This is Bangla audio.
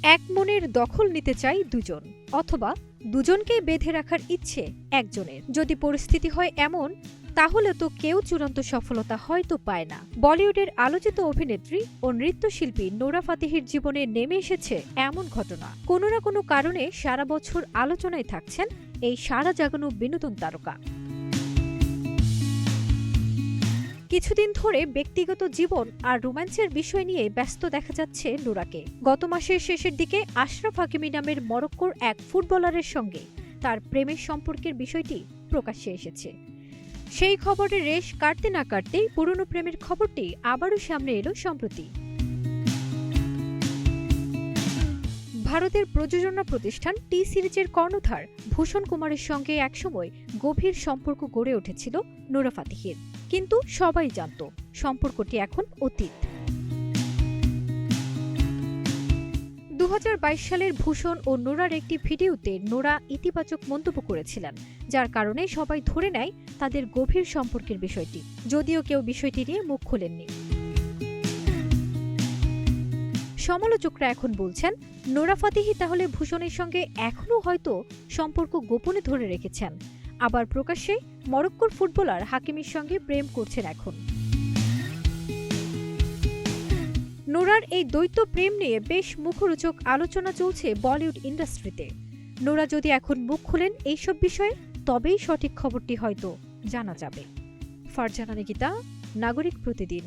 এক মনের দখল নিতে চাই দুজন, অথবা দুজনকেই বেঁধে রাখার ইচ্ছে একজনের। যদি পরিস্থিতি হয় এমন, তাহলে তো কেউ চূড়ান্ত সফলতা হয়তো পায় না। বলিউডের আলোচিত অভিনেত্রী ও নৃত্যশিল্পী নোরা ফাতেহির জীবনে নেমে এসেছে এমন ঘটনা। কোনো না কোনো কারণে সারা বছর আলোচনায় থাকছেন এই সারা জাগানো বিনোদন তারকা। কিছুদিন ধরে ব্যক্তিগত জীবন আর রোম্যান্সের বিষয় নিয়ে ব্যস্ত দেখা যাচ্ছে নোরাকে। গত মাসের শেষের দিকে আশরাফ হাকিমি নামের মরক্কোর এক ফুটবলারের সঙ্গে তার প্রেমের সম্পর্কের বিষয়টি প্রকাশ্যে এসেছে। সেই খবরের রেশ কাটতে না কাটতেই পুরনো প্রেমের খবরটি আবারও সামনে এলো সম্প্রতি। ভারতের প্রযোজনা প্রতিষ্ঠান টি সিরিজের কর্ণধার ভূষণ কুমারের সঙ্গে একসময় গভীর সম্পর্ক গড়ে উঠেছিল নোরা ফাতেহির, কিন্তু সবাই জানত সম্পর্কটি এখন অতীত। 2022 সালের ভূষণ ও নোরার একটি ভিডিওতে নোরা ইতিবাচক মন্তব্য করেছিলেন, যার কারণে সবাই ধরে নেয় তাদের গভীর সম্পর্কের বিষয়টি, যদিও কেউ বিষয়টি নিয়ে মুখ খোলেননি। সমালোচকরা এখন বলছেন নোরা ফাতেহি তাহলে ভূষণের সঙ্গে এখনও হয়তো সম্পর্ক গোপনে ধরে রেখেছেন, আবার প্রকাশ্যে মরক্কোর ফুটবলার হাকিমির সঙ্গে প্রেম করছেন। এখন নোরার এই দ্বৈত প্রেম নিয়ে বেশ মুখরোচক আলোচনা চলছে বলিউড ইন্ডাস্ট্রিতে। নোরা যদি এখন মুখ খোলেন এইসব বিষয়ে, তবেই সঠিক খবরটি হয়তো জানা যাবে। ফারজানা নিকিতা, নাগরিক প্রতিদিন।